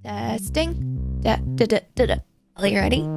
Testing. Are you ready?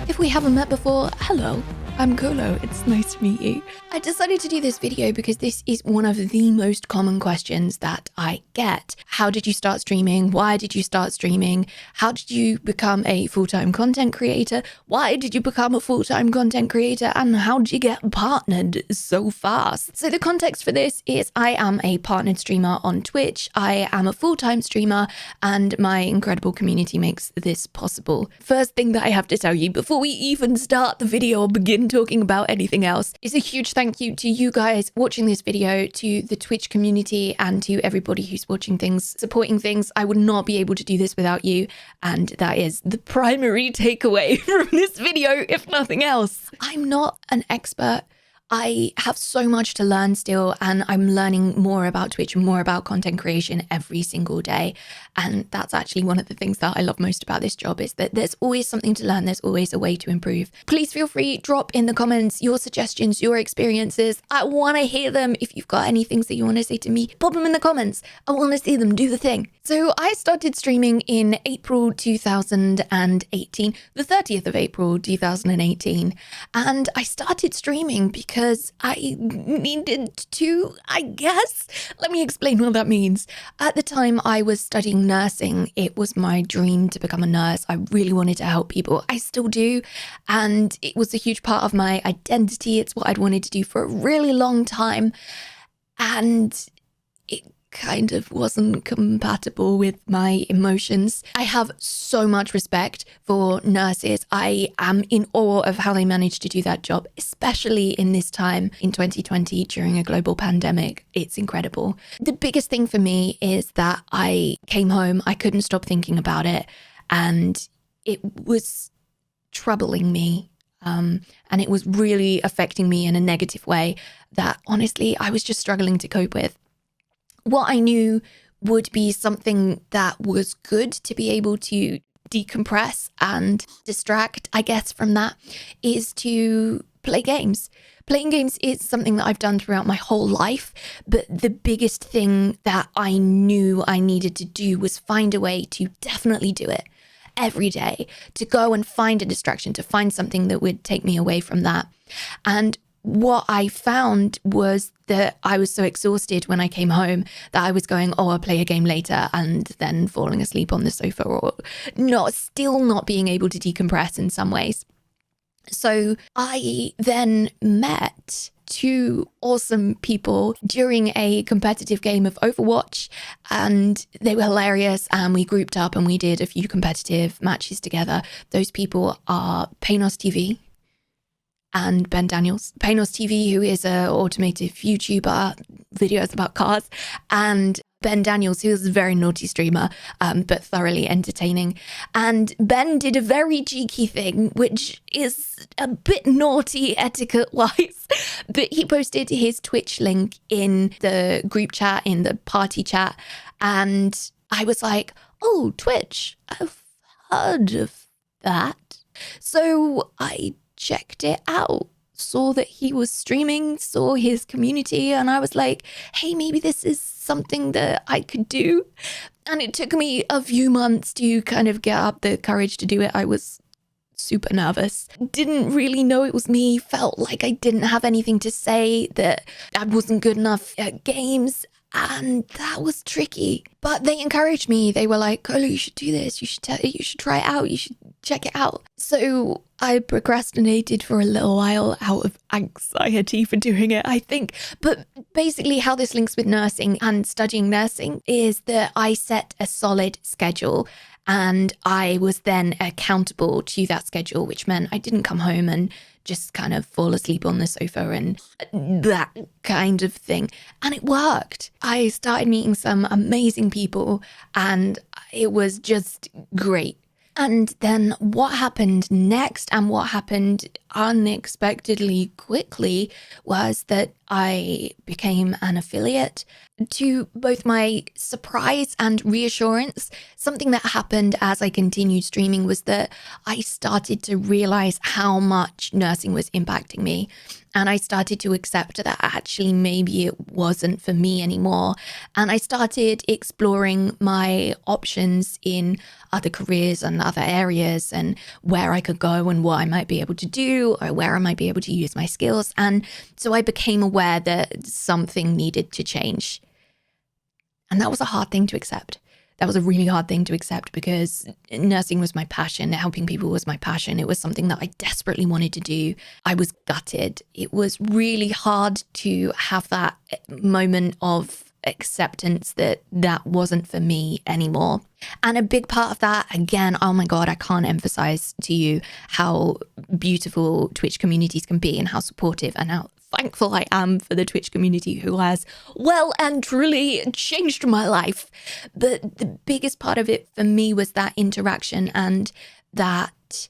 If we haven't met before, hello, I'm Kolo. It's nice to meet you. I decided to do this video because this is one of the most common questions that I get. How did you start streaming? Why did you start streaming? How did you become a full-time content creator? Why did you become a full-time content creator? And how did you get partnered so fast? So the context for this is I am a partnered streamer on Twitch. I am a full-time streamer and my incredible community makes this possible. First thing that I have to tell you before we even start the video or begin talking about anything else is a huge thank you to you guys watching this video, to the Twitch community, and to everybody who's watching things, supporting things. I would not be able to do this without you, and that is the primary takeaway from this video, if nothing else. I'm not an expert. I have so much to learn still, and I'm learning more about Twitch and more about content creation every single day. And that's actually one of the things that I love most about this job, is that there's always something to learn. There's always a way to improve. Please feel free, drop in the comments your suggestions, your experiences. I want to hear them. If you've got any things that you want to say to me, pop them in the comments. I want to see them. Do the thing. So I started streaming in April 2018, the 30th of April 2018. And I started streaming because I needed to, I guess. Let me explain what that means. At the time I was studying nursing. It was my dream to become a nurse. I really wanted to help people. I still do. And it was a huge part of my identity. It's what I'd wanted to do for a really long time. And it kind of wasn't compatible with my emotions. I have so much respect for nurses. I am in awe of how they managed to do that job, especially in this time in 2020 during a global pandemic. It's incredible. The biggest thing for me is that I came home, I couldn't stop thinking about it, and it was troubling me. And it was really affecting me in a negative way that honestly I was just struggling to cope with. What I knew would be something that was good to be able to decompress and distract, I guess, from that, is to play games. Playing games is something that I've done throughout my whole life, but the biggest thing that I knew I needed to do was find a way to definitely do it every day, to go and find a distraction, to find something that would take me away from that. And what I found was that I was so exhausted when I came home that I was going, oh, I'll play a game later, and then falling asleep on the sofa, or still not being able to decompress in some ways. So I then met two awesome people during a competitive game of Overwatch, and they were hilarious, and we grouped up and we did a few competitive matches together. Those people are Panos TV and Ben Daniels. Panos TV, who is an automotive YouTuber, videos about cars, and Ben Daniels, who is a very naughty streamer, but thoroughly entertaining. And Ben did a very cheeky thing, which is a bit naughty etiquette-wise, but he posted his Twitch link in the group chat, in the party chat, and I was like, oh, Twitch, I've heard of that. So I checked it out, saw that he was streaming, saw his community, and I was like, hey, maybe this is something that I could do. And it took me a few months to kind of get up the courage to do it. I was super nervous, didn't really know it was me, felt like I didn't have anything to say, that I wasn't good enough at games. And that was tricky, but they encouraged me. They were like, Kolo, you should do this. You should try it out. You should check it out. So I procrastinated for a little while out of anxiety for doing it, I think. But basically how this links with nursing and studying nursing is that I set a solid schedule, and I was then accountable to that schedule, which meant I didn't come home and just kind of fall asleep on the sofa and that kind of thing. And it worked. I started meeting some amazing people, and it was just great. And then what happened next, and what happened unexpectedly quickly, was that I became an affiliate. To both my surprise and reassurance, something that happened as I continued streaming was that I started to realize how much nursing was impacting me. And I started to accept that actually maybe it wasn't for me anymore. And I started exploring my options in other careers and other areas, and where I could go and what I might be able to do, or where I might be able to use my skills. And so I became aware that something needed to change. And that was a hard thing to accept. That was a really hard thing to accept, because nursing was my passion. Helping people was my passion. It was something that I desperately wanted to do. I was gutted. It was really hard to have that moment of acceptance that that wasn't for me anymore. And a big part of that, again, oh my God, I can't emphasize to you how beautiful Twitch communities can be and how supportive and how thankful I am for the Twitch community who has well and truly changed my life. But the biggest part of it for me was that interaction and that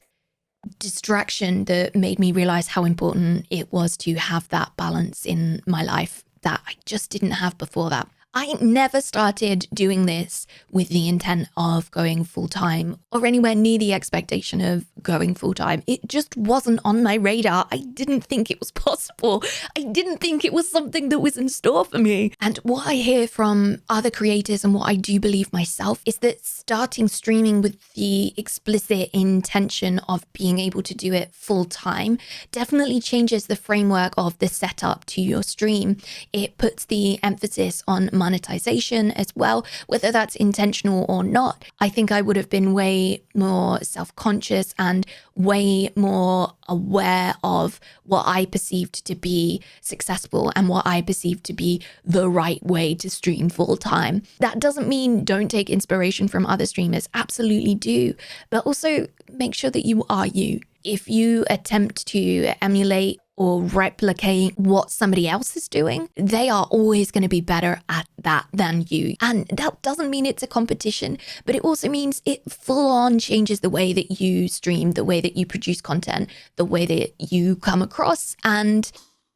distraction that made me realize how important it was to have that balance in my life that I just didn't have before that. I never started doing this with the intent of going full-time or anywhere near the expectation of going full-time. It just wasn't on my radar. I didn't think it was possible. I didn't think it was something that was in store for me. And what I hear from other creators and what I do believe myself is that starting streaming with the explicit intention of being able to do it full-time definitely changes the framework of the setup to your stream. It puts the emphasis on monetization as well, whether that's intentional or not. I think I would have been way more self-conscious and way more aware of what I perceived to be successful and what I perceived to be the right way to stream full time. That doesn't mean don't take inspiration from other streamers. Absolutely do. But also make sure that you are you. If you attempt to emulate or replicate what somebody else is doing, they are always going to be better at that than you. And that doesn't mean it's a competition, but it also means it full on changes the way that you stream, the way that you produce content, the way that you come across, and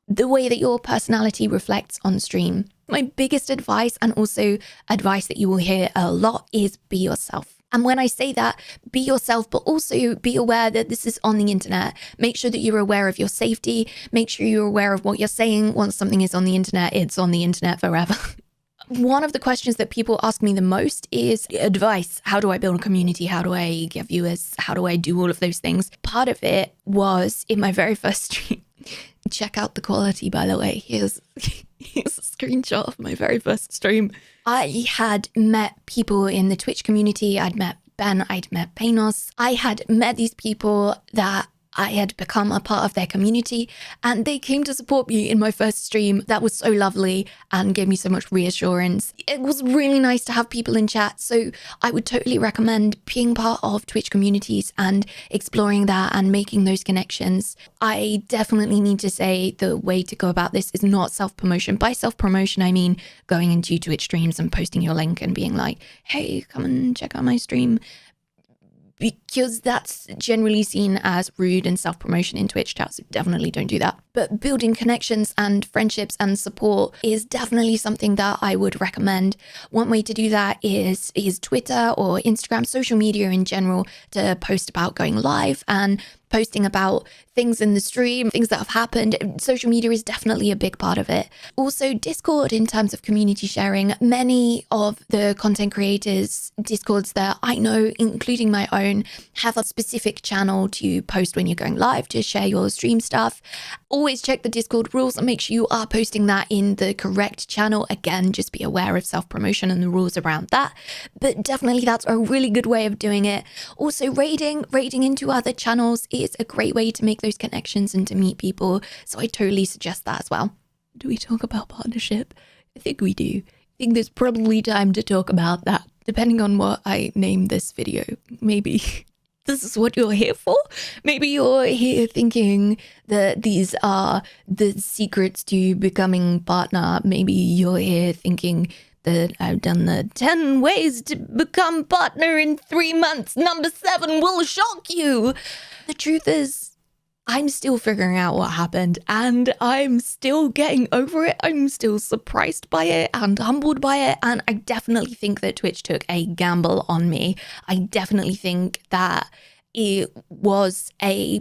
the way that your personality reflects on stream. My biggest advice, and also advice that you will hear a lot, is be yourself. And when I say that, be yourself, but also be aware that this is on the internet. Make sure that you're aware of your safety. Make sure you're aware of what you're saying. Once something is on the internet, it's on the internet forever. One of the questions that people ask me the most is advice. How do I build a community? How do I get viewers? How do I do all of those things? Part of it was in my very first stream. Check out the quality, by the way. Here's a screenshot of my very first stream. I had met people in the Twitch community. I'd met Ben, I'd met Paynos. I had met these people that I had become a part of their community, and they came to support me in my first stream. That was so lovely and gave me so much reassurance. It was really nice to have people in chat. So I would totally recommend being part of Twitch communities and exploring that and making those connections. I definitely need to say the way to go about this is not self-promotion. By self-promotion, I mean going into Twitch streams and posting your link and being like, hey, come and check out my stream. Because that's generally seen as rude and self-promotion in Twitch chat, so definitely don't do that. But building connections and friendships and support is definitely something that I would recommend. One way to do that is Twitter or Instagram, social media in general, to post about going live and posting about things in the stream, things that have happened. Social media is definitely a big part of it. Also, Discord in terms of community sharing. Many of the content creators' Discords that I know, including my own, have a specific channel to post when you're going live to share your stream stuff. Always check the Discord rules and make sure you are posting that in the correct channel. Again, just be aware of self-promotion and the rules around that. But definitely that's a really good way of doing it. Also, raiding into other channels is a great way to make those connections and to meet people. So I totally suggest that as well. Do we talk about partnership? I think we do. I think there's probably time to talk about that, depending on what I name this video. Maybe this is what you're here for. Maybe you're here thinking that these are the secrets to becoming partner. Maybe you're here thinking that I've done the 10 ways to become partner in 3 months. Number 7 will shock you. The truth is, I'm still figuring out what happened, and I'm still getting over it. I'm still surprised by it and humbled by it. And I definitely think that Twitch took a gamble on me. I definitely think that it was a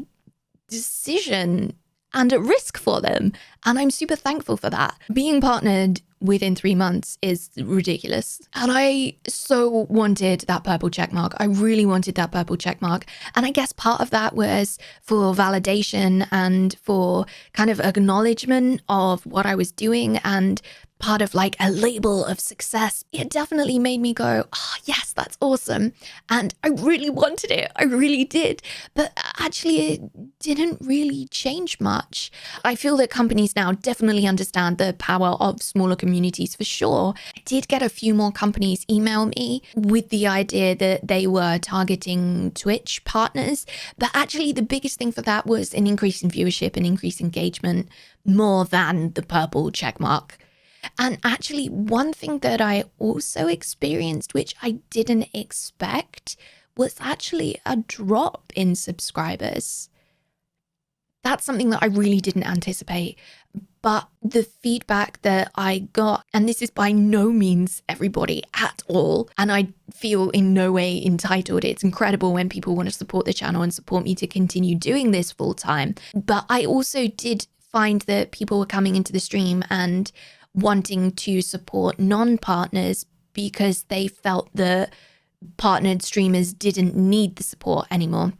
decision and at risk for them. And I'm super thankful for that. Being partnered within 3 months is ridiculous. And I so wanted that purple check mark. I really wanted that purple check mark. And I guess part of that was for validation and for kind of acknowledgement of what I was doing and part of like a label of success. It definitely made me go, oh, yes, that's awesome. And I really wanted it. I really did. But actually, it didn't really change much. I feel that companies now definitely understand the power of smaller communities for sure. I did get a few more companies email me with the idea that they were targeting Twitch partners. But actually, the biggest thing for that was an increase in viewership and increased engagement more than the purple check mark. And actually, one thing that I also experienced, which I didn't expect, was actually a drop in subscribers. That's something that I really didn't anticipate. But the feedback that I got, and this is by no means everybody at all, and I feel in no way entitled. It's incredible when people want to support the channel and support me to continue doing this full time. But I also did find that people were coming into the stream and wanting to support non-partners because they felt that partnered streamers didn't need the support anymore.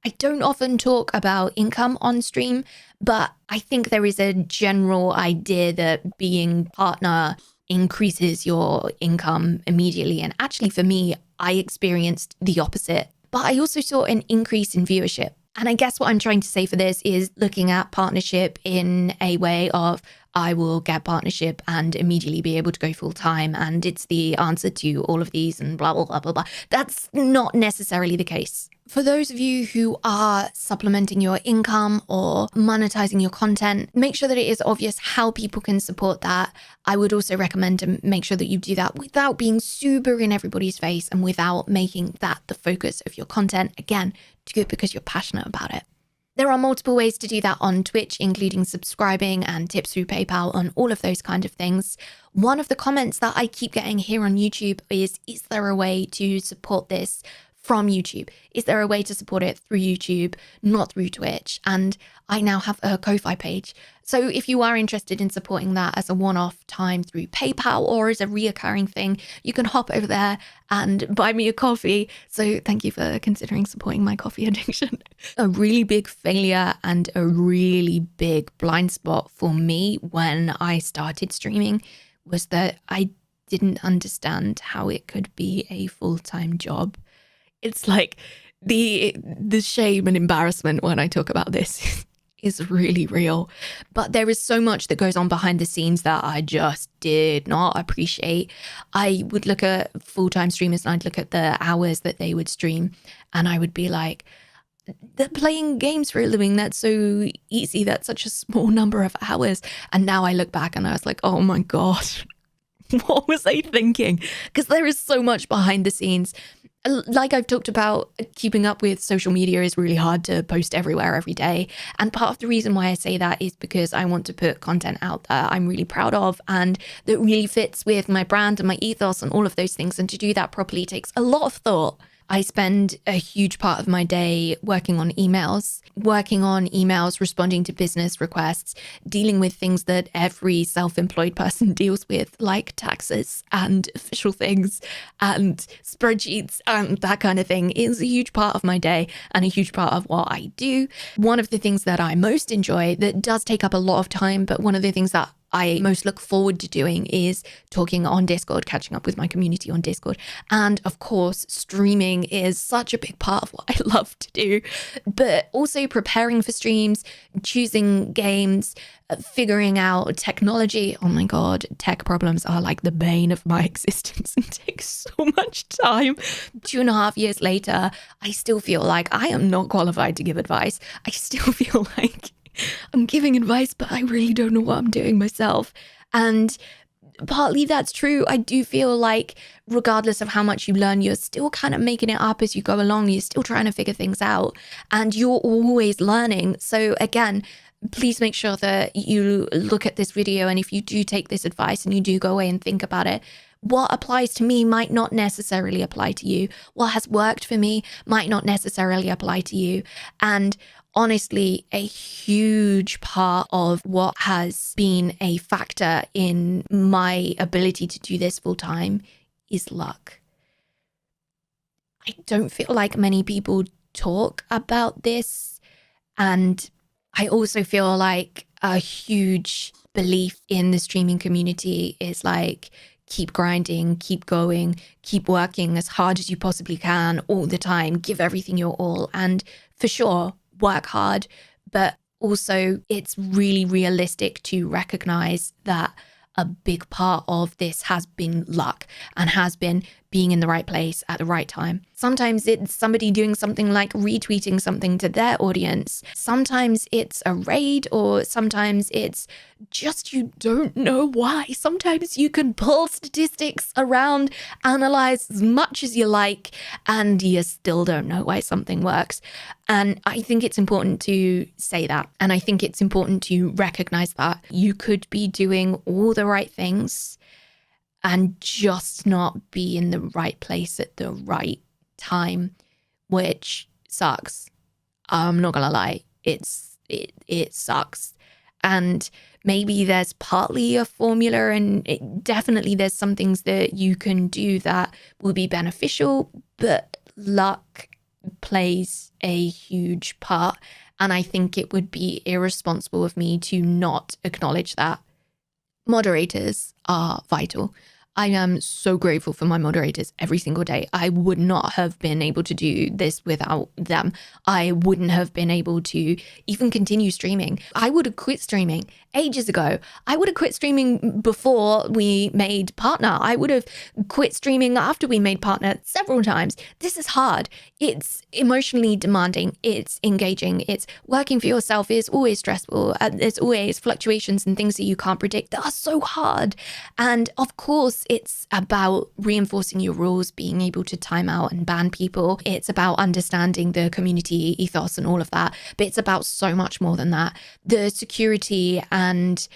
I don't often talk about income on stream, but I think there is a general idea that being partner increases your income immediately. And actually for me, I experienced the opposite, but I also saw an increase in viewership. And I guess what I'm trying to say for this is looking at partnership in a way of I will get partnership and immediately be able to go full time. And it's the answer to all of these and blah, blah, blah, blah, blah. That's not necessarily the case. For those of you who are supplementing your income or monetizing your content, make sure that it is obvious how people can support that. I would also recommend to make sure that you do that without being super in everybody's face and without making that the focus of your content. Again, do it because you're passionate about it. There are multiple ways to do that on Twitch, including subscribing and tips through PayPal and all of those kind of things. One of the comments that I keep getting here on YouTube is there a way to support this from YouTube? Is there a way to support it through YouTube, not through Twitch? And I now have a Ko-Fi page. So if you are interested in supporting that as a one-off time through PayPal or as a reoccurring thing, you can hop over there and buy me a coffee. So thank you for considering supporting my coffee addiction. A really big failure and a really big blind spot for me when I started streaming was that I didn't understand how it could be a full-time job. It's like the shame and embarrassment when I talk about this is really real. But there is so much that goes on behind the scenes that I just did not appreciate. I would look at full-time streamers and I'd look at the hours that they would stream and I would be like, they're playing games for a living. That's so easy. That's such a small number of hours. And now I look back and I was like, oh my God, what was I thinking? Because there is so much behind the scenes. Like I've talked about, keeping up with social media is really hard to post everywhere every day. And part of the reason why I say that is because I want to put content out that I'm really proud of and that really fits with my brand and my ethos and all of those things. And to do that properly takes a lot of thought. I spend a huge part of my day working on emails, responding to business requests, dealing with things that every self-employed person deals with, like taxes and official things and spreadsheets and that kind of thing. Is a huge part of my day and a huge part of what I do. One of the things that I most enjoy that does take up a lot of time, but one of the things that I most look forward to doing is talking on Discord, catching up with my community on Discord. And of course, streaming is such a big part of what I love to do, but also preparing for streams, choosing games, figuring out technology. Oh my God, tech problems are like the bane of my existence and take so much time. 2.5 years later, I still feel like I am not qualified to give advice. I still feel like I'm giving advice, but I really don't know what I'm doing myself. And partly that's true. I do feel like regardless of how much you learn, you're still kind of making it up as you go along. You're still trying to figure things out and you're always learning. So again, please make sure that you look at this video. And if you do take this advice and you do go away and think about it, what applies to me might not necessarily apply to you. What has worked for me might not necessarily apply to you. And honestly, a huge part of what has been a factor in my ability to do this full time is luck. I don't feel like many people talk about this. And I also feel like a huge belief in the streaming community is like, keep grinding, keep going, keep working as hard as you possibly can all the time, give everything your all. And for sure, work hard, but also it's really realistic to recognize that a big part of this has been luck and has been being in the right place at the right time. Sometimes it's somebody doing something like retweeting something to their audience. Sometimes it's a raid, or sometimes it's just you don't know why. Sometimes you can pull statistics around, analyze as much as you like, and you still don't know why something works. And I think it's important to say that. And I think it's important to recognize that you could be doing all the right things and just not be in the right place at the right time, which sucks. I'm not gonna lie, it sucks. And maybe there's partly a formula, and definitely there's some things that you can do that will be beneficial, but luck plays a huge part. And I think it would be irresponsible of me to not acknowledge that. Moderators are vital. I am so grateful for my moderators every single day. I would not have been able to do this without them. I wouldn't have been able to even continue streaming. I would have quit streaming ages ago. I would have quit streaming before we made partner. I would have quit streaming after we made partner several times. This is hard. It's emotionally demanding. It's engaging. It's working for yourself is always stressful. There's always fluctuations and things that you can't predict that are so hard. And of course, it's about reinforcing your rules, being able to time out and ban people. It's about understanding the community ethos and all of that. But it's about so much more than that. The security and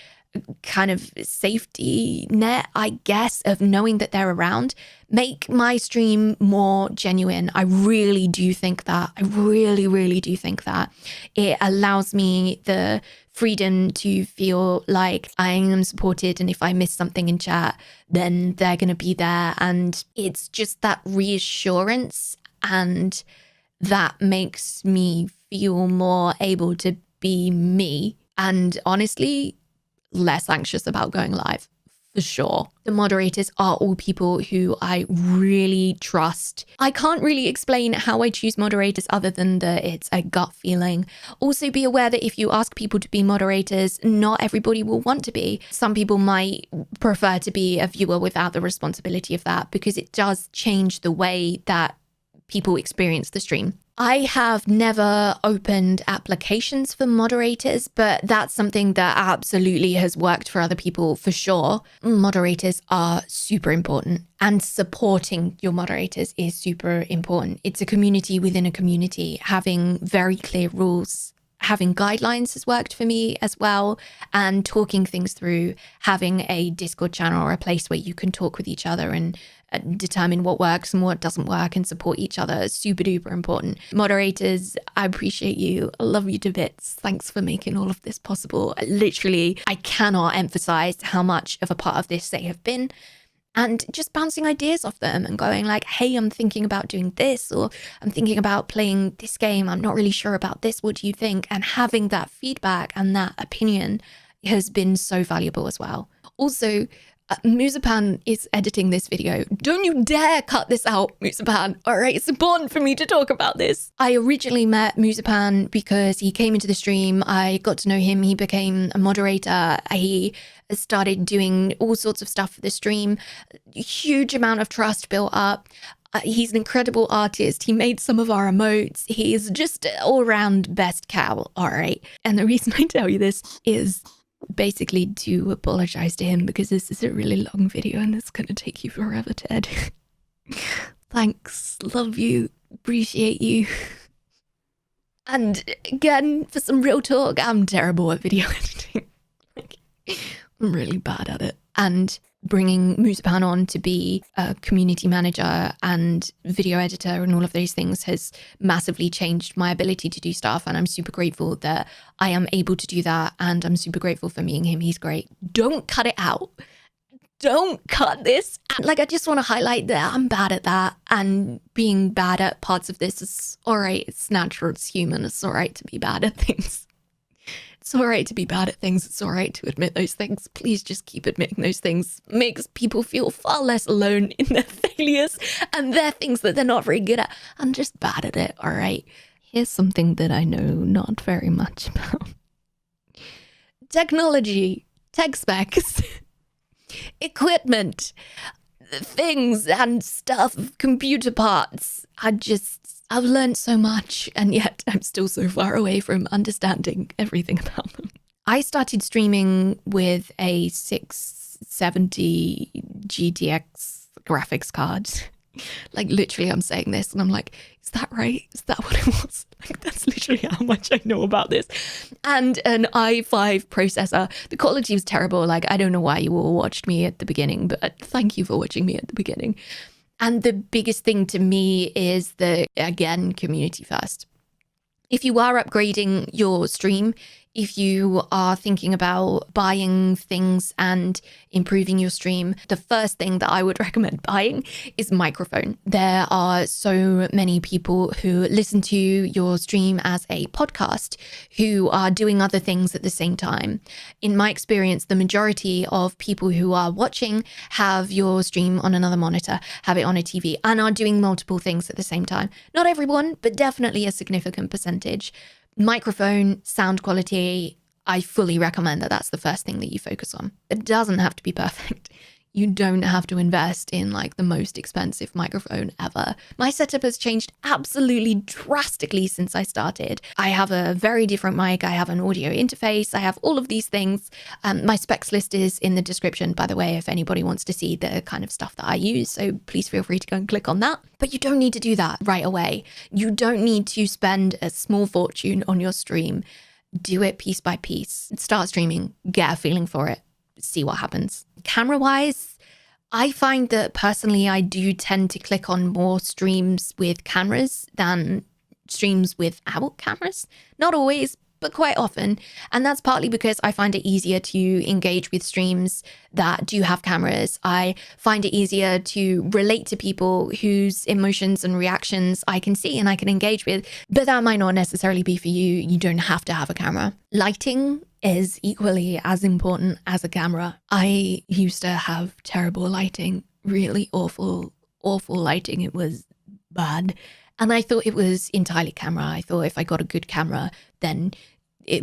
kind of safety net, I guess, of knowing that they're around make my stream more genuine. I really do think that. I really do think that. It allows me the freedom to feel like I am supported, and if I miss something in chat, then they're going to be there. And it's just that reassurance, and that makes me feel more able to be me. And honestly, less anxious about going live, for sure. The moderators are all people who I really trust. I can't really explain how I choose moderators other than that it's a gut feeling. Also, be aware that if you ask people to be moderators, not everybody will want to be. Some people might prefer to be a viewer without the responsibility of that, because it does change the way that people experience the stream. I have never opened applications for moderators, but that's something that absolutely has worked for other people for sure. Moderators are super important, and supporting your moderators is super important. It's a community within a community. Having very clear rules, having guidelines has worked for me as well, and talking things through, having a Discord channel or a place where you can talk with each other and determine what works and what doesn't work and support each other is super duper important. Moderators, I appreciate you. I love you to bits. Thanks for making all of this possible. Literally, I cannot emphasize how much of a part of this they have been. And just bouncing ideas off them and going like, hey, I'm thinking about doing this, or I'm thinking about playing this game. I'm not really sure about this. What do you think? And having that feedback and that opinion has been so valuable as well. Also, Musapan is editing this video. Don't you dare cut this out, Musapan. All right, it's important for me to talk about this. I originally met Musapan because he came into the stream. I got to know him. He became a moderator. He started doing all sorts of stuff for the stream. Huge amount of trust built up. He's an incredible artist. He made some of our emotes. He's just all-around best cow, all right? And the reason I tell you this is basically to apologize to him, because this is a really long video and it's going to take you forever to edit. Thanks. Love you. Appreciate you. And again, for some real talk, I'm terrible at video editing. I'm really bad at it. And bringing Musapan on to be a community manager and video editor and all of those things has massively changed my ability to do stuff. And I'm super grateful that I am able to do that. And I'm super grateful for meeting him. He's great. Don't cut it out. Don't cut this. Like, I just want to highlight that I'm bad at that, and being bad at parts of this is all right. It's natural. It's human. It's all right to be bad at things. It's all right to be bad at things. It's all right to admit those things. Please just keep admitting those things. Makes people feel far less alone in their failures and their things that they're not very good at. I'm just bad at it. All right. Here's something that I know not very much about. Technology, tech specs, equipment, things and stuff, computer parts. I've learned so much, and yet I'm still so far away from understanding everything about them. I started streaming with a 670 GTX graphics card. Like, literally, I'm saying this and I'm like, is that right? Is that what it was? Like, that's literally how much I know about this. And an i5 processor. The quality was terrible. Like, I don't know why you all watched me at the beginning, but thank you for watching me at the beginning. And the biggest thing to me is the, again, community first. If you are upgrading your stream, if you are thinking about buying things and improving your stream, the first thing that I would recommend buying is microphone. There are so many people who listen to your stream as a podcast who are doing other things at the same time. In my experience, the majority of people who are watching have your stream on another monitor, have it on a TV, and are doing multiple things at the same time. Not everyone, but definitely a significant percentage. Microphone, sound quality, I fully recommend that that's the first thing that you focus on. It doesn't have to be perfect. You don't have to invest in like the most expensive microphone ever. My setup has changed absolutely drastically since I started. I have a very different mic. I have an audio interface. I have all of these things. My specs list is in the description, by the way, if anybody wants to see the kind of stuff that I use. So please feel free to go and click on that. But you don't need to do that right away. You don't need to spend a small fortune on your stream. Do it piece by piece. Start streaming, get a feeling for it, see what happens. Camera-wise, I find that personally I do tend to click on more streams with cameras than streams without cameras. Not always, but quite often. And that's partly because I find it easier to engage with streams that do have cameras. I find it easier to relate to people whose emotions and reactions I can see and I can engage with. But that might not necessarily be for you. You don't have to have a camera. Lighting is equally as important as a camera. I used to have terrible lighting, really awful lighting. It was bad. And I thought it was entirely camera. I thought if I got a good camera, then it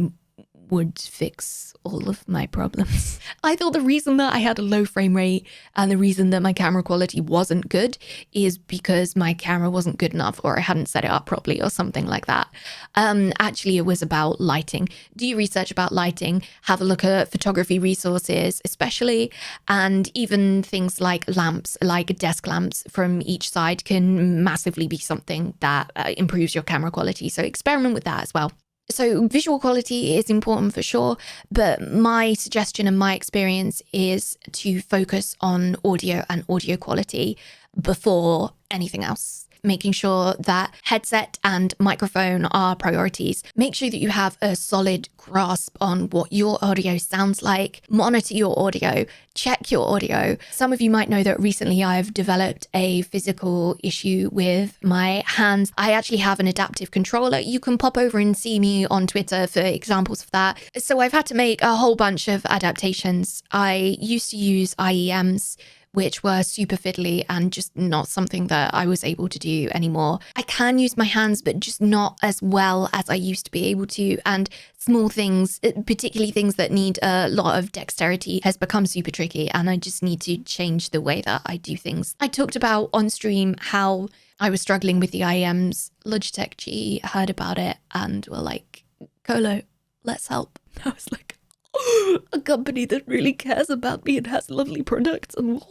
would fix all of my problems. I thought the reason that I had a low frame rate and the reason that my camera quality wasn't good is because my camera wasn't good enough or I hadn't set it up properly or something like that. Actually, it was about lighting. Do your research about lighting, have a look at photography resources, especially, and even things like lamps, like desk lamps from each side can massively be something that improves your camera quality. So experiment with that as well. So visual quality is important for sure, but my suggestion and my experience is to focus on audio and audio quality before anything else. Making sure that headset and microphone are priorities. Make sure that you have a solid grasp on what your audio sounds like. Monitor your audio, check your audio. Some of you might know that recently I've developed a physical issue with my hands. I actually have an adaptive controller. You can pop over and see me on Twitter for examples of that. So I've had to make a whole bunch of adaptations. I used to use IEMs, which were super fiddly and just not something that I was able to do anymore. I can use my hands, but just not as well as I used to be able to. And small things, particularly things that need a lot of dexterity, has become super tricky. And I just need to change the way that I do things. I talked about on stream how I was struggling with the IEMs. Logitech G heard about it and were like, Kolo, let's help. I was like, a company that really cares about me and has lovely products, and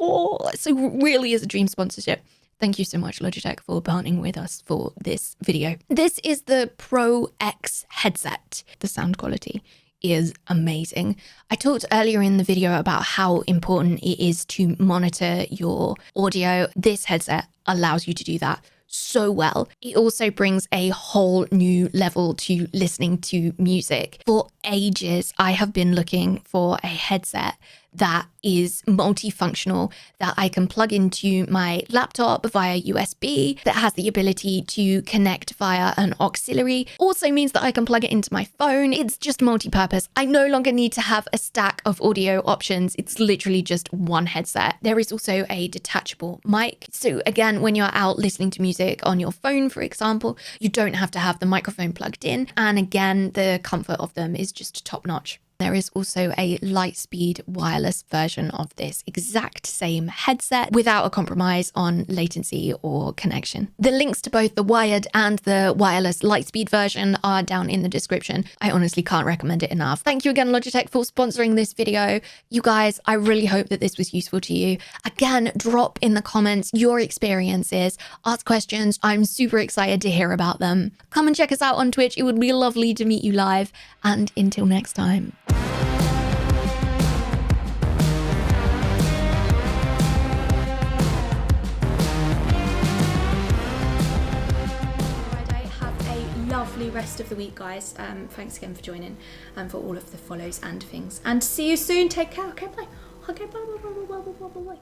so really is a dream sponsorship. Thank you so much, Logitech, for partnering with us for this video. This is the Pro X headset. The sound quality is amazing. I talked earlier in the video about how important it is to monitor your audio. This headset allows you to do that so well. It also brings a whole new level to listening to music. For ages, I have been looking for a headset that is multifunctional, that I can plug into my laptop via USB, that has the ability to connect via an auxiliary, also means that I can plug it into my phone. It's just multi-purpose. I no longer need to have a stack of audio options. It's literally just one headset. There is also a detachable mic. So again, when you're out listening to music on your phone, for example, you don't have to have the microphone plugged in. And again, the comfort of them is just top notch. There is also a Lightspeed wireless version of this exact same headset without a compromise on latency or connection. The links to both the wired and the wireless Lightspeed version are down in the description. I honestly can't recommend it enough. Thank you again, Logitech, for sponsoring this video. You guys, I really hope that this was useful to you. Again, drop in the comments your experiences, ask questions. I'm super excited to hear about them. Come and check us out on Twitch. It would be lovely to meet you live. And until next time. Lovely rest of the week, guys. Thanks again for joining and for all of the follows and things, and see you soon. Take care. Okay, bye. Okay, bye.